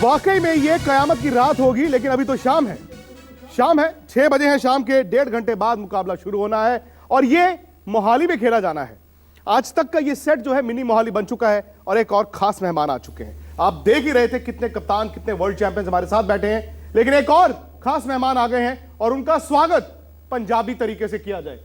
वाकई में ये कयामत की रात होगी, लेकिन अभी तो शाम है। 6 बजे है शाम के। 1.5 घंटे बाद मुकाबला शुरू होना है और ये मोहाली में खेला जाना है। आज तक का ये सेट जो है मिनी मोहाली बन चुका है और एक और खास मेहमान आ चुके हैं। आप देख ही रहे थे कितने कप्तान, कितने वर्ल्ड चैंपियंस हमारे साथ बैठे हैं, लेकिन एक और खास मेहमान आ गए हैं और उनका स्वागत पंजाबी तरीके से किया जाए।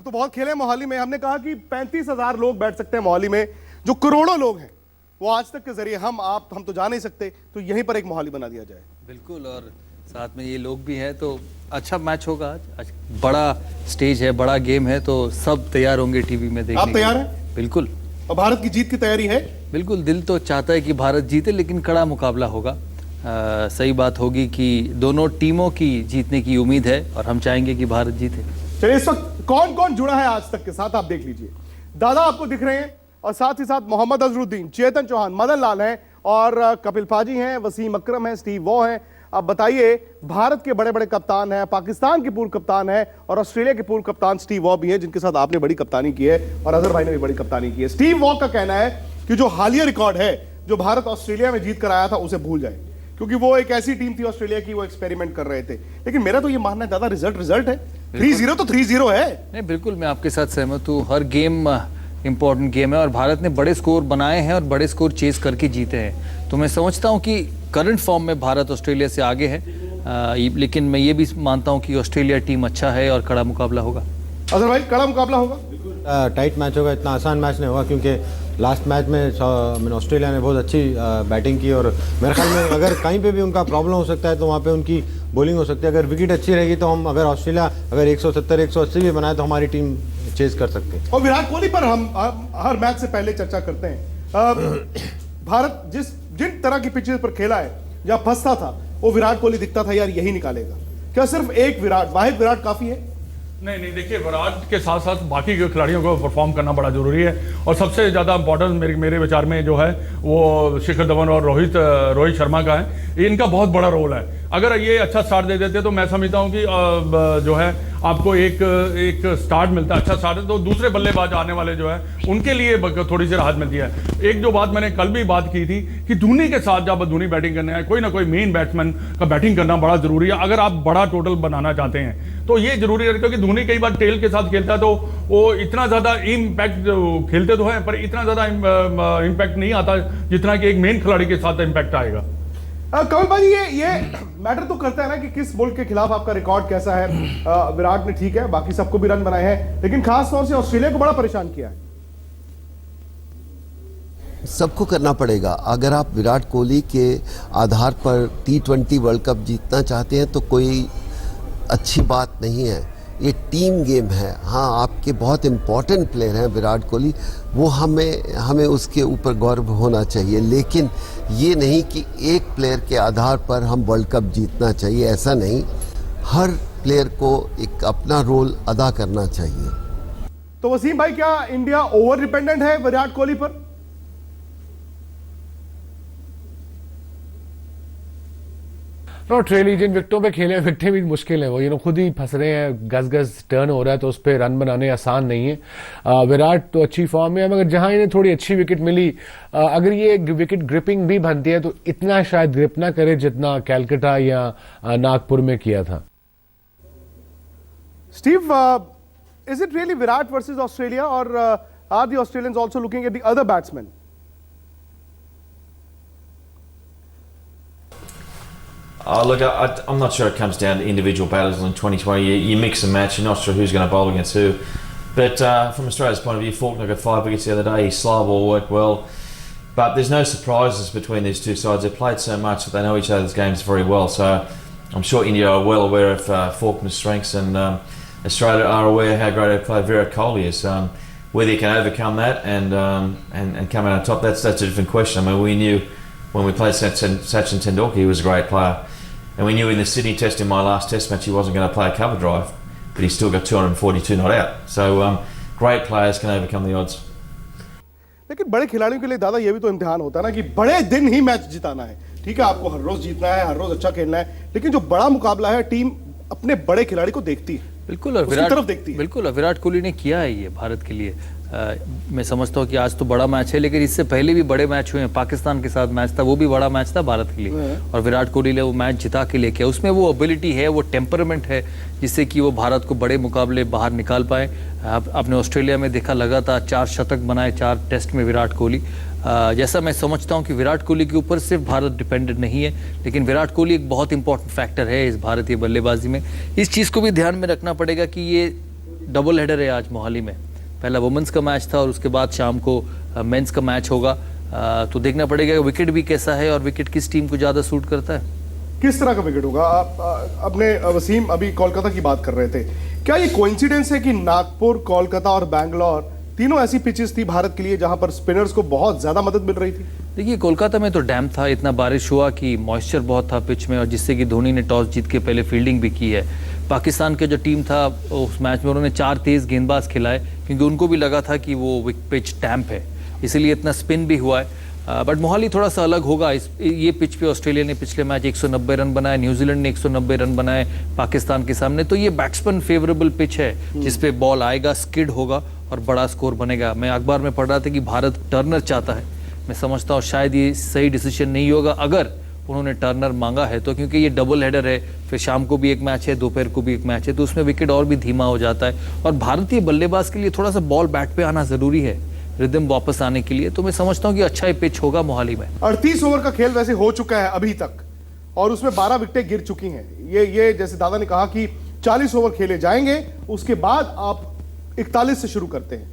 तो बहुत खेले मोहाली में। हमने कहा कि 35,000 लोग बैठ सकते हैं मोहाली में, जो करोड़ों लोग हैं वो आज तक के जरिए हम तो जा नहीं सकते, तो यहीं पर एक मोहाली बना दिया जाए। बिल्कुल, और साथ में ये लोग भी हैं तो अच्छा मैच होगा। आज बड़ा स्टेज है, बड़ा गेम है, तो सब तैयार होंगे टीवी में देखने। आप तैयार हैं? बिल्कुल। और भारत की जीत की तैयारी है? बिल्कुल, दिल तो चाहता है कि भारत जीते, लेकिन कड़ा मुकाबला होगा। सही बात होगी कि दोनों टीमों की जीतने की उम्मीद है और हम चाहेंगे कि भारत जीते। चलिए, इस वक्त कौन कौन जुड़ा है आज तक के साथ आप देख लीजिए। दादा आपको दिख रहे हैं और साथ ही साथ मोहम्मद अजरुद्दीन, चेतन चौहान, मदन लाल हैं और कपिल पाजी हैं, वसीम अकरम हैं, स्टीव वॉ हैं। अब बताइए, भारत के बड़े बड़े कप्तान हैं, पाकिस्तान के पूर्व कप्तान हैं और ऑस्ट्रेलिया के पूर्व कप्तान स्टीव वॉ भी हैं, जिनके साथ आपने बड़ी कप्तानी की है और अजहर भाई ने भी बड़ी कप्तानी की है। स्टीव वॉ का कहना है कि जो हालिया रिकॉर्ड है जो भारत ऑस्ट्रेलिया में जीत कर आया था उसे भूल जाए, क्योंकि वो एक ऐसी टीम थी ऑस्ट्रेलिया की, वो एक्सपेरिमेंट कर रहे थे। लेकिन मेरा तो ये मानना है दादा, रिजल्ट है। 3-0 तो 3-0 है। नहीं, बिल्कुल मैं आपके साथ सहमत हूँ। हर गेम इंपॉर्टेंट गेम है और भारत ने बड़े स्कोर बनाए हैं और बड़े स्कोर चेस करके जीते हैं। तो मैं समझता हूँ कि करंट फॉर्म में भारत ऑस्ट्रेलिया से आगे है, लेकिन मैं ये भी मानता हूँ कि ऑस्ट्रेलिया टीम अच्छा है और कड़ा मुकाबला होगा। अजहर भाई, कड़ा मुकाबला होगा? टाइट मैच होगा, इतना आसान मैच नहीं होगा, क्योंकि लास्ट मैच में ऑस्ट्रेलिया ने बहुत अच्छी बैटिंग की और मेरे ख्याल में अगर कहीं पे भी उनका प्रॉब्लम हो सकता है तो वहाँ पे उनकी बॉलिंग हो सकती है। अगर विकेट अच्छी रहेगी तो हम अगर ऑस्ट्रेलिया 170-180 भी बनाए तो हमारी टीम चेज कर सकते हैं। और विराट कोहली पर हम हर मैच से पहले चर्चा करते हैं। भारत जिन तरह की पिचेस पर खेला है, जहाँ फंसता था, वो विराट कोहली दिखता था यार यही निकालेगा। क्या सिर्फ एक वाहिद विराट काफी है? नहीं, देखिए, विराट के साथ साथ बाकी के खिलाड़ियों को परफॉर्म करना बड़ा जरूरी है और सबसे ज़्यादा इंपॉर्टेंस मेरे विचार में जो है वो शिखर धवन और रोहित शर्मा का है। इनका बहुत बड़ा रोल है। अगर ये अच्छा स्टार्ट दे देते तो मैं समझता हूँ कि जो है आपको एक स्टार्ट मिलता है, अच्छा स्टार्ट है तो दूसरे बल्लेबाज आने वाले जो है उनके लिए थोड़ी सी राहत मिलती है। एक जो बात मैंने कल भी बात की थी कि धोनी के साथ जब धोनी बैटिंग करने आए, कोई ना कोई मेन बैट्समैन का बैटिंग करना बड़ा जरूरी है अगर आप बड़ा टोटल बनाना चाहते हैं। तो ये जरूरी है, क्योंकि धोनी कई बार टेल के साथ खेलता है तो वो इतना ज्यादा इम्पैक्ट खेलते तो हैं पर इतना ज्यादा इम्पैक्ट नहीं आता जितना कि एक मेन खिलाड़ी के साथ इम्पैक्ट आएगा। कमल भाई, ये मैटर तो करता है ना कि किस मुल्क के खिलाफ आपका रिकॉर्ड कैसा है। विराट ने ठीक है, बाकी सबको भी रन बनाए हैं, लेकिन खास तौर से ऑस्ट्रेलिया को बड़ा परेशान किया है। सबको करना पड़ेगा। अगर आप विराट कोहली के आधार पर T20 वर्ल्ड कप जीतना चाहते हैं तो कोई अच्छी बात नहीं है। ये टीम गेम है। हाँ, आपके बहुत इम्पोर्टेंट प्लेयर हैं विराट कोहली, वो हमें उसके ऊपर गौरव होना चाहिए, लेकिन ये नहीं कि एक प्लेयर के आधार पर हम वर्ल्ड कप जीतना चाहिए, ऐसा नहीं। हर प्लेयर को एक अपना रोल अदा करना चाहिए। तो वसीम भाई, क्या इंडिया ओवर डिपेंडेंट है विराट कोहली पर? ट्रेली जिन विकेटों पे खेले, विकेटें भी मुश्किल है, वो खुद ही फंस रहे हैं। गज टर्न हो रहा है तो उस पर रन बनाने आसान नहीं है। विराट तो अच्छी फॉर्म में है, मगर जहां इन्हें थोड़ी अच्छी विकेट मिली, अगर ये विकेट ग्रिपिंग भी बनती है तो इतना शायद ग्रिप ना करे जितना कैलकाटा या नागपुर में किया था। Steve, is it really Virat versus Australia और are the Australians also looking at the other batsman? Look, I'm not sure it comes down to individual battles in 2020. You mix and match, you're not sure who's going to bowl against who. But from Australia's point of view, Faulkner got 5 wickets the other day. His slow ball worked well. But there's no surprises between these two sides. They've played so much that they know each other's games very well. So I'm sure India are well aware of Faulkner's strengths, and Australia are aware how great a player Virat Kohli is. whether you can overcome that and come out on top, that's a different question. I mean, we knew when we played Sachin Tendulkar, he was a great player, and we knew in the Sydney Test, in my last Test match, he wasn't going to play a cover drive, but he still got 242 not out. So great players can overcome the odds. लेकिन बड़े खिलाड़ियों के लिए दादा ये भी तो इम्तिहान होता है ना कि बड़े दिन ही मैच जिताना है। ठीक है, आपको हर रोज जीतना है, हर रोज अच्छा खेलना है, लेकिन जो बड़ा मुकाबला है टीम अपने बड़े खिलाड़ी को देखती है, बिल्कुल, और उसकी तरफ देखती है। बिल्कुल, और विराट कोहली ने किया है ये भारत के लिए। मैं समझता हूँ कि आज तो बड़ा मैच है, लेकिन इससे पहले भी बड़े मैच हुए हैं। पाकिस्तान के साथ मैच था, वो भी बड़ा मैच था भारत के लिए, और विराट कोहली ने वो मैच जिता के लेके, उसमें वो एबिलिटी है, वो टेम्परामेंट है, जिससे कि वो भारत को बड़े मुकाबले बाहर निकाल पाए। आपने ऑस्ट्रेलिया में देखा, लगातार 4 शतक बनाए 4 टेस्ट में विराट कोहली। जैसा मैं समझता हूं कि विराट कोहली के ऊपर सिर्फ भारत डिपेंडेंट नहीं है, लेकिन विराट कोहली एक बहुत इंपॉर्टेंट फैक्टर है इस भारतीय बल्लेबाजी में। इस चीज़ को भी ध्यान में रखना पड़ेगा कि ये डबल हेडर है आज मोहाली में। पहला वुमेंस का मैच था और उसके बाद शाम को मेंस का मैच होगा, तो देखना पड़ेगा कि विकेट भी कैसा है और विकेट किस टीम को ज़्यादा सूट करता है, किस तरह का विकेट होगा। आप अपने वसीम अभी कोलकाता की बात कर रहे थे, क्या ये कोइंसिडेंस है कि नागपुर, कोलकाता और बैंगलोर तीनों ऐसी पिचेस थी भारत के लिए जहां पर स्पिनर्स को बहुत ज्यादा मदद मिल रही थी? देखिए, कोलकाता में तो डैम था, इतना बारिश हुआ कि मॉइस्चर बहुत था पिच में, और जिससे कि धोनी ने टॉस जीत के पहले फील्डिंग भी की है। पाकिस्तान के जो टीम था उस मैच में उन्होंने 4 तेज गेंदबाज खिलाए, क्योंकि उनको भी लगा था कि वो पिच डैम्प है, इसीलिए इतना स्पिन भी हुआ है। बट मोहाली थोड़ा सा अलग होगा। ये पिच पे ऑस्ट्रेलिया ने पिछले मैच 190 रन बनाए, न्यूजीलैंड ने 190 रन बनाए पाकिस्तान के सामने, तो ये बैट्समैन फेवरेबल पिच है जिसपे बॉल आएगा, स्किड होगा और बड़ा स्कोर बनेगा। मैं अखबार में पढ़ रहा था कि भारत टर्नर चाहता है। मैं समझता हूँ शायद ये सही डिसीजन नहीं होगा अगर उन्होंने टर्नर मांगा है तो, क्योंकि ये डबल हेडर है, फिर शाम को भी एक मैच है, दोपहर को भी एक मैच है, तो उसमें विकेट और भी धीमा हो जाता है। और भारतीय बल्लेबाज के लिए थोड़ा सा बॉल बैट पे आना जरूरी है रिदम वापस आने के लिए, तो मैं समझता हूं कि अच्छा ही पिच होगा मोहाली में। 38 ओवर का खेल वैसे हो चुका है अभी तक, और उसमें 12 विकेटें गिर चुकी हैं। ये जैसे दादा ने कहा कि 40 ओवर खेले जाएंगे, उसके बाद आप 41 से शुरू करते हैं,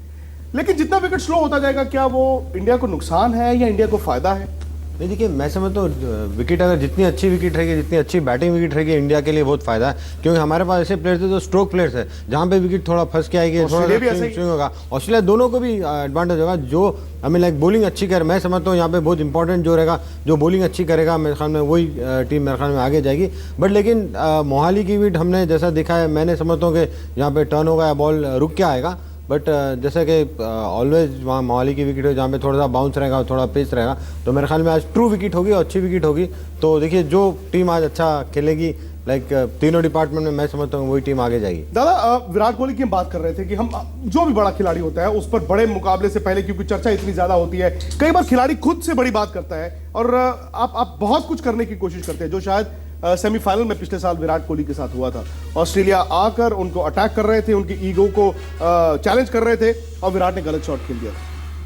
लेकिन जितना विकेट स्लो होता जाएगा, क्या वो इंडिया को नुकसान है या इंडिया को फायदा है? नहीं, देखिए मैं समझता हूँ विकेट अगर जितनी अच्छी विकेट रहेगी, जितनी अच्छी बैटिंग विकेट रहेगी, इंडिया के लिए बहुत फायदा है, क्योंकि हमारे पास ऐसे प्लेयर्स हैं जो स्ट्रोक प्लेयर्स हैं, जहाँ पे विकेट थोड़ा फंस के आएगी, थोड़ा स्विंग होगा। ऑस्ट्रेलिया दोनों को भी एडवांटेज होगा। जो हमें लाइक बॉलिंग अच्छी करे, मैं समझता हूँ यहाँ पे बहुत इंपॉर्टेंट जो रहेगा, जो बॉलिंग अच्छी करेगा, मेरे ख्याल में वही टीम मेरे ख्याल में आगे जाएगी। बट लेकिन मोहाली की विकेट हमने जैसा देखा है, मैंने समझता हूँ कि यहाँ पे टर्न होगा या बॉल रुक के आएगा। बट जैसे कि ऑलवेज वहाँ मोहाली की विकेट हो जहाँ पे थोड़ा सा बाउंस रहेगा, थोड़ा पेस रहेगा, तो मेरे ख्याल में आज ट्रू विकेट होगी और अच्छी विकेट होगी। तो देखिए जो टीम आज अच्छा खेलेगी, लाइक तीनों डिपार्टमेंट में, मैं समझता हूँ वही टीम आगे जाएगी। दादा, विराट कोहली की हम बात कर रहे थे कि हम जो भी बड़ा खिलाड़ी होता है उस पर बड़े मुकाबले से पहले, क्योंकि चर्चा इतनी ज्यादा होती है, कई बार खिलाड़ी खुद से बड़ी बात करता है और आप बहुत कुछ करने की कोशिश करते हैं, जो शायद सेमीफाइनल में पिछले साल विराट कोहली के साथ हुआ था। ऑस्ट्रेलिया आकर उनको अटैक कर रहे थे, उनकी ईगो को चैलेंज कर रहे थे और विराट ने गलत शॉट खेल दिया।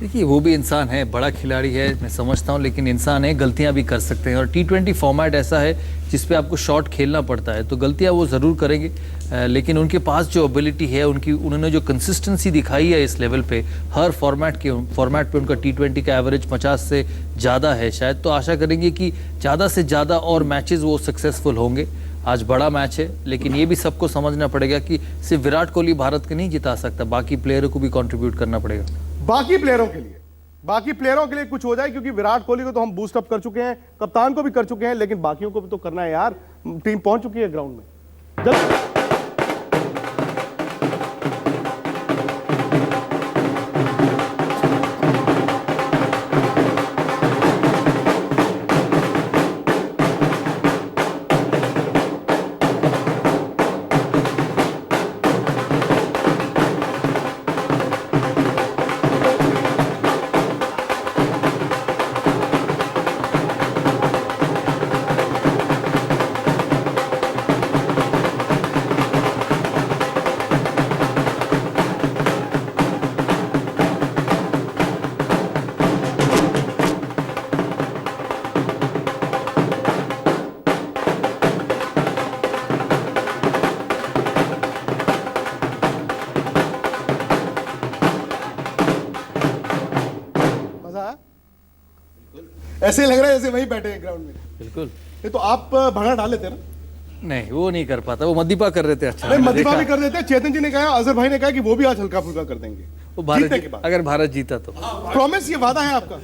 देखिए, वो भी इंसान है, बड़ा खिलाड़ी है, मैं समझता हूँ, लेकिन इंसान है, गलतियां भी कर सकते हैं, और T20 फॉर्मेट ऐसा है जिसपे आपको शॉट खेलना पड़ता है, तो गलतियां वो ज़रूर करेंगे, लेकिन उनके पास जो एबिलिटी है, उन्होंने जो कंसिस्टेंसी दिखाई है इस लेवल पे, हर फॉर्मेट पे उनका T20 का एवरेज 50 से ज़्यादा है शायद, तो आशा करेंगे कि ज़्यादा से ज़्यादा और मैचेस वो सक्सेसफुल होंगे। आज बड़ा मैच है, लेकिन ये भी सबको समझना पड़ेगा कि सिर्फ विराट कोहली भारत को नहीं जिता सकता, बाकी प्लेयरों को भी कंट्रीब्यूट करना पड़ेगा। बाकी प्लेयरों के लिए कुछ हो जाए, क्योंकि विराट कोहली को तो हम बूस्ट अप कर चुके हैं, कप्तान को भी कर चुके हैं, लेकिन बाकियों को भी तो करना है यार। टीम पहुंच चुकी है ग्राउंड में। ऐसे लग रहा है जैसे वहीं बैठे हैं ग्राउंड में। बिल्कुल। ये तो आप भंगा डाल लेते ना? नहीं, वो नहीं कर पाता, वो मद्दीपा कर रहे थे। अच्छा, नहीं, मद्दीपा भी कर देते। चेतन जी ने कहा, अजहर भाई ने कहा कि वो भी आज हल्का फुल्का कर देंगे। वो भारत जीतने के बाद। अगर भारत जीता तो प्रॉमिस, ये वादा है आपका?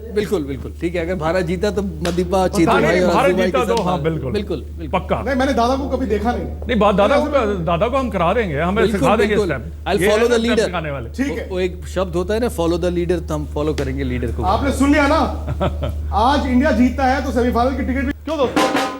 बिल्कुल बिल्कुल ठीक है। अगर भारत जीता तो मदीपा, चेतन नहीं, भाई और भारत आजू भाई जीता के तो साथ हाँ, बिल्कुल बिल्कुल बिल्कुल पक्का। नहीं, मैंने दादा को कभी देखा नहीं। नहीं, बात दादा को हम करा देंगे, हमें सिखा देंगे इस टाइम। आई ये फॉलो है द ना लीडर। सिखाने वाले। ठीक है। वो एक शब्द होता है ना, फॉलो द लीडर, तो हम फॉलो करेंगे लीडर को। आपने सुन लिया ना, आज इंडिया जीतता है तो सेमीफाइनल की टिकट भी क्यों दोस्तों?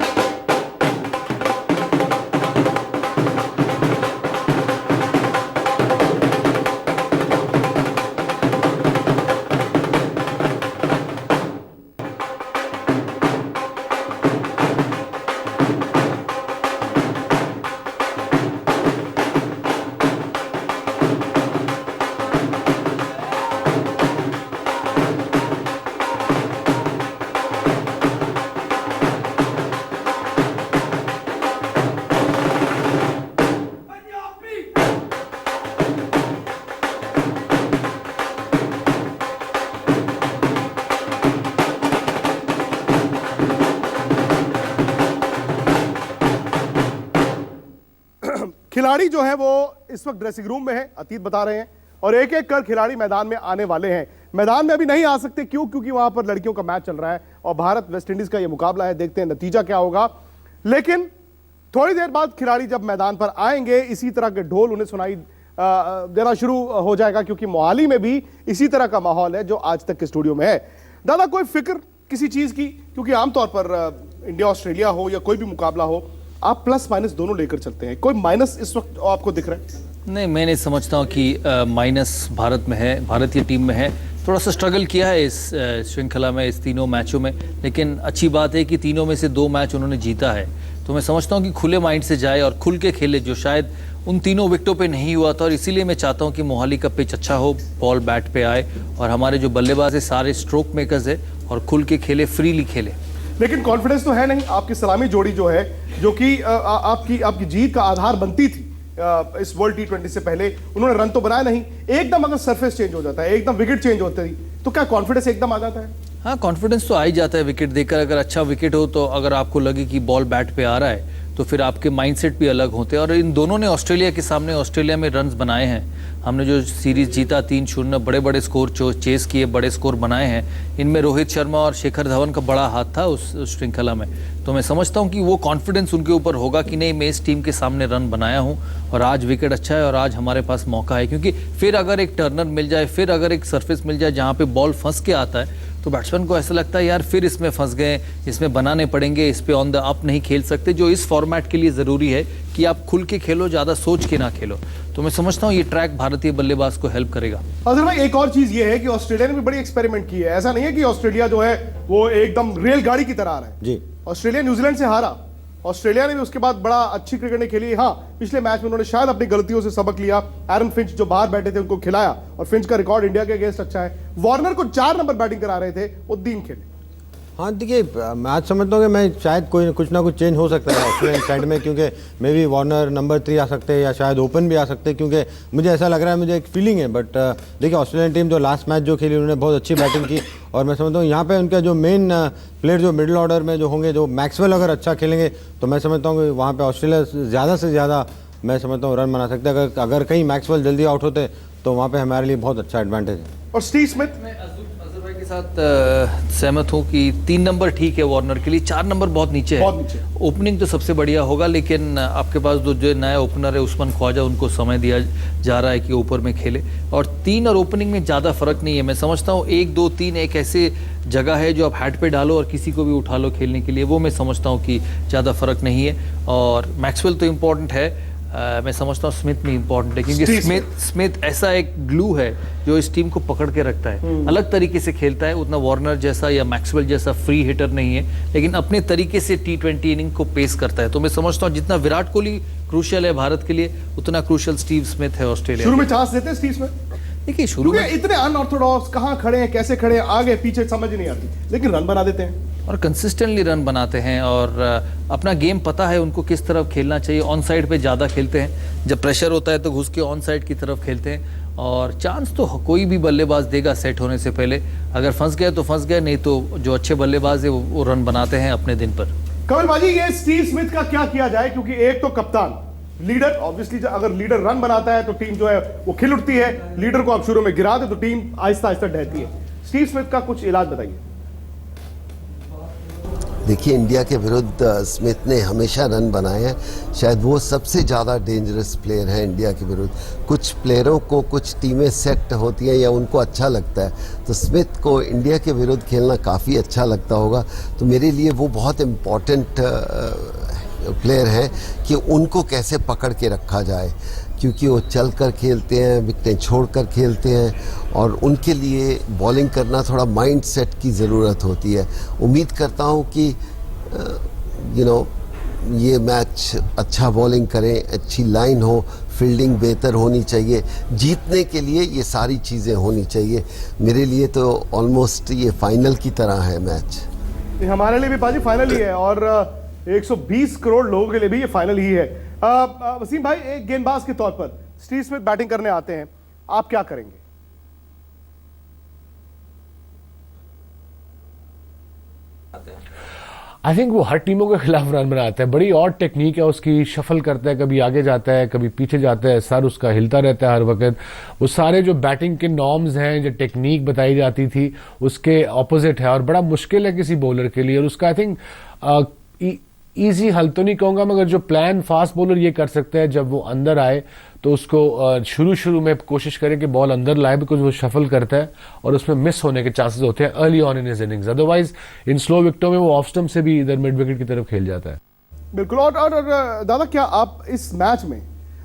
खिलाड़ी जो है वो इस वक्त ड्रेसिंग रूम में है, अतीत बता रहे हैं, और एक एक कर खिलाड़ी मैदान में आने वाले हैं। मैदान में अभी नहीं आ सकते, क्यों? क्योंकि वहां पर लड़कियों का मैच चल रहा है और भारत वेस्ट इंडीज का ये मुकाबला है। देखते हैं नतीजा क्या होगा। लेकिन थोड़ी देर बाद खिलाड़ी जब मैदान पर आएंगे, इसी तरह के ढोल उन्हें सुनाई देना शुरू हो जाएगा, क्योंकि मोहाली में भी इसी तरह का माहौल है जो आज तक के स्टूडियो में है। दादा, कोई फिक्र किसी चीज की? क्योंकि आमतौर पर इंडिया ऑस्ट्रेलिया हो या कोई भी मुकाबला हो, आप प्लस माइनस दोनों लेकर चलते हैं। कोई माइनस इस वक्त आपको दिख रहा है? नहीं, मैं नहीं समझता हूँ कि माइनस भारत में है, भारतीय टीम में है। थोड़ा सा स्ट्रगल किया है इस श्रृंखला में, इस तीनों मैचों में, लेकिन अच्छी बात है कि तीनों में से 2 मैच उन्होंने जीता है। तो मैं समझता हूँ कि खुले माइंड से जाए और खुल के खेले, जो शायद उन तीनों विकेटों पे नहीं हुआ था। और इसीलिए मैं चाहता हूँ कि मोहाली का पिच अच्छा हो, बॉल बैट पे आए और हमारे जो बल्लेबाज है सारे स्ट्रोक मेकर्स है और खुल के खेले, फ्रीली खेले। लेकिन कॉन्फिडेंस तो है नहीं। आपकी सलामी जोड़ी जो है, जो कि आपकी जीत का आधार बनती थी इस वर्ल्ड T20 से पहले, उन्होंने रन तो बनाया नहीं। एकदम अगर सरफेस चेंज हो जाता है, एकदम विकेट चेंज होती है, तो क्या कॉन्फिडेंस एकदम आ जाता है? हाँ, कॉन्फिडेंस तो आ ही जाता है विकेट देखकर। अगर अच्छा विकेट हो तो अगर आपको लगे कि बॉल बैट पे आ रहा है तो फिर आपके माइंडसेट भी अलग होते हैं। और इन दोनों ने ऑस्ट्रेलिया के सामने, ऑस्ट्रेलिया में रन्स बनाए हैं। हमने जो सीरीज जीता 3-0, बड़े बड़े स्कोर चेस किए, बड़े स्कोर बनाए हैं। इनमें रोहित शर्मा और शिखर धवन का बड़ा हाथ था उस श्रृंखला में। तो मैं समझता हूँ कि वो कॉन्फिडेंस उनके ऊपर होगा कि नहीं, मैं इस टीम के सामने रन बनाया हूँ और आज विकेट अच्छा है और आज हमारे पास मौका है। क्योंकि फिर अगर एक टर्नर मिल जाए, फिर अगर एक सरफेस मिल जाए जहाँ पे बॉल फंस के आता है, तो बैट्समैन को ऐसा लगता है यार फिर इसमें फंस गए, इसमें बनाने पड़ेंगे, इस पे ऑन द अप नहीं खेल सकते, जो इस फॉर्मेट के लिए ज़रूरी है कि आप खुल के खेलो, ज़्यादा सोच के ना खेलो। तो मैं समझता हूँ ये ट्रैक भारतीय बल्लेबाज को हेल्प करेगा। अजहर भाई, एक और चीज ये है कि ऑस्ट्रेलिया ने भी बड़ी एक्सपेरिमेंट की है। ऐसा नहीं है कि ऑस्ट्रेलिया जो है वो एकदम रेलगाड़ी की तरह आ रहा है जी। ऑस्ट्रेलिया न्यूजीलैंड से हारा, ऑस्ट्रेलिया ने भी उसके बाद बड़ा अच्छी क्रिकेट ने खेली। हाँ, पिछले मैच में उन्होंने शायद अपनी गलतियों से सबक लिया। एरन फिंच जो बाहर बैठे थे उनको खिलाया, और फिंच का रिकॉर्ड इंडिया के अगेंस्ट अच्छा है। वार्नर को 4 नंबर बैटिंग करा रहे थे, वो 3 खेले। हाँ, देखिए, मैं आज समझता हूँ कि मैं शायद कुछ ना कुछ चेंज हो सकता है ऑस्ट्रेलियन साइड में, क्योंकि मे बी वार्नर नंबर 3 आ सकते हैं या शायद ओपन भी आ सकते हैं, क्योंकि मुझे ऐसा लग रहा है, मुझे एक फीलिंग है। बट देखिए, ऑस्ट्रेलियन टीम जो लास्ट मैच जो खेली, उन्होंने बहुत अच्छी बैटिंग की, और मैं समझता हूँ यहाँ पे उनका जो मेन प्लेयर जो मिडिल ऑर्डर में जो होंगे, जो मैक्सवेल अगर अच्छा खेलेंगे, तो मैं समझता हूँ कि वहाँ पर ऑस्ट्रेलिया ज़्यादा से ज़्यादा मैं समझता हूँ रन बना सकते हैं। अगर कहीं मैक्सवेल जल्दी आउट होते तो वहाँ पर हमारे लिए बहुत अच्छा एडवांटेज है। और स्टीव स्मिथ, मैं अजहर भाई के साथ सहमत हूँ कि 3 नंबर ठीक है वार्नर के लिए, 4 नंबर बहुत नीचे है। बहुत नीचे। ओपनिंग तो सबसे बढ़िया होगा, लेकिन आपके पास जो नया ओपनर है उस्मान ख्वाजा, उनको समय दिया जा रहा है कि ऊपर में खेले। और 3 और ओपनिंग में ज़्यादा फर्क नहीं है। मैं समझता हूँ 1, 2, 3 एक ऐसे जगह है जो आप हैट पे डालो और किसी को भी उठा लो खेलने के लिए, वो मैं समझता हूँ कि ज़्यादा फर्क नहीं है। और मैक्सवेल तो इम्पोर्टेंट है, मैं समझता हूँ स्मिथ भी इम्पोर्टेंट है, क्योंकि स्मिथ ऐसा एक ग्लू है जो इस टीम को पकड़ के रखता है। अलग तरीके से खेलता है, उतना वार्नर जैसा या मैक्सवेल जैसा फ्री हिटर नहीं है, लेकिन अपने तरीके से T20 इनिंग को पेश करता है। तो मैं समझता हूँ जितना विराट कोहली क्रूशियल है भारत के लिए, उतना क्रूशियल स्टीव स्मिथ है ऑस्ट्रेलिया। शुरू में चांस देते हैं स्टीव स्मिथ? देखिए, शुरू में इतने अनऑर्थोडॉक्स, कहाँ खड़े हैं, कैसे खड़े हैं, आगे पीछे समझ नहीं आती, लेकिन रन बना देते हैं और कंसिस्टेंटली रन बनाते हैं। और अपना गेम पता है उनको किस तरफ खेलना चाहिए। ऑन साइड पे ज़्यादा खेलते हैं, जब प्रेशर होता है तो घुस के ऑन साइड की तरफ खेलते हैं। और चांस तो कोई भी बल्लेबाज देगा सेट होने से पहले। अगर फंस गया तो फंस गया, नहीं तो जो अच्छे बल्लेबाज है वो रन बनाते हैं अपने दिन पर। कमल बाजी, ये स्टीव स्मिथ का क्या किया जाए? क्योंकि एक तो कप्तान, लीडर ऑब्वियसली अगर लीडर रन बनाता है तो टीम जो है वो खिल उठती है, लीडर को आप शुरू में गिरा दे तो टीम आहिस्ता आहिस्ता ढहती है। स्टीव स्मिथ का कुछ इलाज बताइए। देखिए, इंडिया के विरुद्ध स्मिथ ने हमेशा रन बनाए हैं। शायद वो सबसे ज़्यादा डेंजरस प्लेयर है इंडिया के विरुद्ध। कुछ प्लेयरों को कुछ टीमें सेट होती हैं या उनको अच्छा लगता है, तो स्मिथ को इंडिया के विरुद्ध खेलना काफ़ी अच्छा लगता होगा। तो मेरे लिए वो बहुत इम्पॉर्टेंट प्लेयर हैं कि उनको कैसे पकड़ के रखा जाए, क्योंकि वो चल कर खेलते हैं, विकेटें छोड़ कर खेलते हैं और उनके लिए बॉलिंग करना थोड़ा माइंड सेट की ज़रूरत होती है। उम्मीद करता हूँ कि ये मैच अच्छा बॉलिंग करें, अच्छी लाइन हो, फील्डिंग बेहतर होनी चाहिए। जीतने के लिए ये सारी चीज़ें होनी चाहिए। मेरे लिए तो ऑलमोस्ट ये फाइनल की तरह है मैच। हमारे लिए भी पाजी फाइनल ही है और 120 करोड़ लोगों के लिए भी ये फाइनल ही है। वसीम भाई, एक गेंदबाज के तौर पर स्टीव स्मिथ बैटिंग करने आते हैं, आप क्या करेंगे? आई थिंक वो हर टीमों के खिलाफ रन बनाता है। बड़ी और टेक्निक है उसकी, शफल करता है, कभी आगे जाता है, कभी पीछे जाता है, सर उसका हिलता रहता है हर वक्त। वो सारे जो बैटिंग के नॉर्म्स हैं, जो टेक्निक बताई जाती थी, उसके ऑपोजिट है और बड़ा मुश्किल है किसी बॉलर के लिए। और उसका आई थिंक ईजी हल तो नहीं कहूँगा, मगर जो प्लान फास्ट बॉलर ये कर सकता है, जब वो अंदर आए तो उसको शुरू में कोशिश करें कि बॉल अंदर लाए, बिकॉज वो शफल करता है और उसमें मिस होने के चांसेस होते हैं early on in his innings. Otherwise in slow विकेटों में वो ऑफ स्टंप से भी इधर मिड विकेट की तरफ खेल जाता है। बिल्कुल। और दादा, क्या आप इस मैच में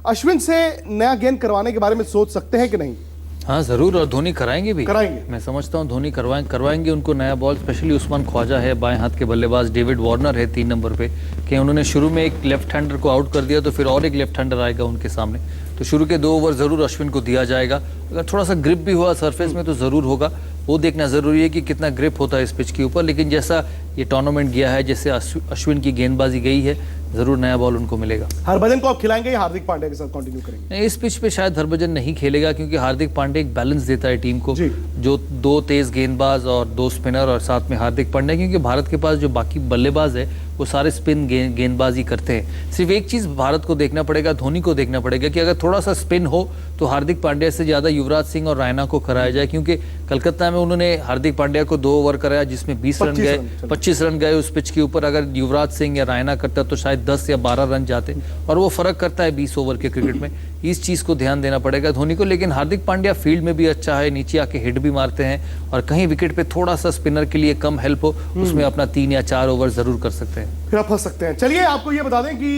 अश्विन से नया गेंद करवाने के बारे में सोच सकते हैं कि नहीं? हाँ जरूर, और धोनी कराएंगे भी। कराएंगे। मैं समझता हूँ धोनी करवाएंगे उनको नया बॉल। स्पेशली उस्मान ख्वाजा है, बाएं हाथ के बल्लेबाज डेविड वार्नर है 3 नंबर पे, कि उन्होंने शुरू में एक लेफ्ट हैंडर को आउट कर दिया तो फिर और एक लेफ्ट हैंडर आएगा उनके सामने। तो शुरू के 2 ओवर जरूर अश्विन को दिया जाएगा। अगर थोड़ा सा ग्रिप भी हुआ सरफेस में तो जरूर होगा, वो देखना जरूरी है कि कितना ग्रिप होता है इस पिच के ऊपर। लेकिन जैसा ये टूर्नामेंट गया है, जैसे अश्विन की गेंदबाजी गई है, जरूर नया बॉल उनको मिलेगा। हरभजन को आप खिलाएंगे या हार्दिक पांड्या के साथ कंटिन्यू करेंगे? इस पिच पे शायद हरभजन नहीं खेलेगा, क्योंकि हार्दिक पांड्या एक बैलेंस देता है टीम को, जो 2 तेज गेंदबाज और 2 स्पिनर और साथ में हार्दिक पांड्या, क्योंकि भारत के पास जो बाकी बल्लेबाज है वो सारे स्पिन गेंदबाजी करते हैं। सिर्फ एक चीज भारत को देखना पड़ेगा, धोनी को देखना पड़ेगा कि अगर थोड़ा सा स्पिन हो तो हार्दिक पांड्या से ज्यादा युवराज सिंह और रैना को कराया जाए, क्योंकि कलकत्ता में उन्होंने हार्दिक पांड्या को 2 ओवर कराया जिसमें 20 रन गए, 25 रन गए उस पिच के ऊपर। अगर युवराज सिंह या रैना करता तो शायद 10 या 12 रन जाते, और वो फर्क करता है 20 ओवर के क्रिकेट में। इस चीज को ध्यान देना पड़ेगा धोनी को। लेकिन हार्दिक पांड्या फील्ड में भी अच्छा है, नीचे आके हिट भी मारते हैं, और कहीं विकेट पे थोड़ा सा स्पिनर के लिए कम हेल्प हो उसमें अपना 3 या 4 ओवर जरूर कर सकते हैं, फिर आप फंस सकते हैं। चलिए आपको ये बता दें कि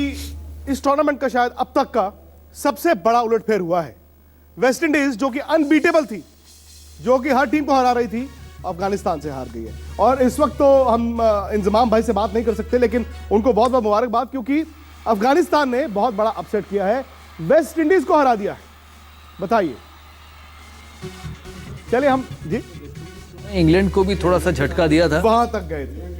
इस टूर्नामेंट का शायद अब तक का सबसे बड़ा उलटफेर हुआ है। वेस्ट इंडीज जो कि अनबीटेबल थी, जो कि हर टीम को हरा रही थी, अफगानिस्तान से हार गई है। और इस वक्त तो हम इंजमाम भाई से बात नहीं कर सकते, लेकिन उनको बहुत बहुत मुबारकबाद, क्योंकि अफगानिस्तान ने बहुत बड़ा अपसेट किया है, वेस्ट इंडीज को हरा दिया है। बताइए। चलिए हम जी इंग्लैंड को भी थोड़ा सा झटका दिया था, वहां तक गए थे।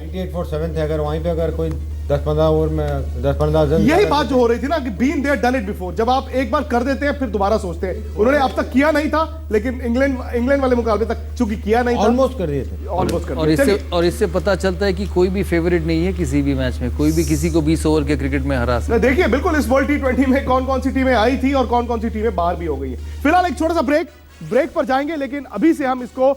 98 for 7 थे, अगर वहीं पे अगर कोई 10-15 ओवर में 10-15 रन, यही बात जो हो रही थी ना कि been there done it before. जब आप एक बार कर देते हैं फिर दोबारा सोचते हैं। उन्होंने अब तक किया नहीं था, लेकिन इंग्लैंड वाले मुकाबले तक चूंकि किया नहीं था, ऑलमोस्ट कर दिए थे। ऑलमोस्ट कर दिए। और इससे पता चलता है कि कोई भी फेवरेट नहीं है किसी भी मैच में, कोई भी किसी को 20 ओवर के क्रिकेट में हरा सकता है। देखिए बिल्कुल इस वर्ल्ड T20 में कौन कौन सी टीमें आई थी और कौन कौन सी टीमें बाहर भी हो गई है। फिलहाल एक छोटा सा ब्रेक पर जाएंगे, लेकिन अभी से हम इसको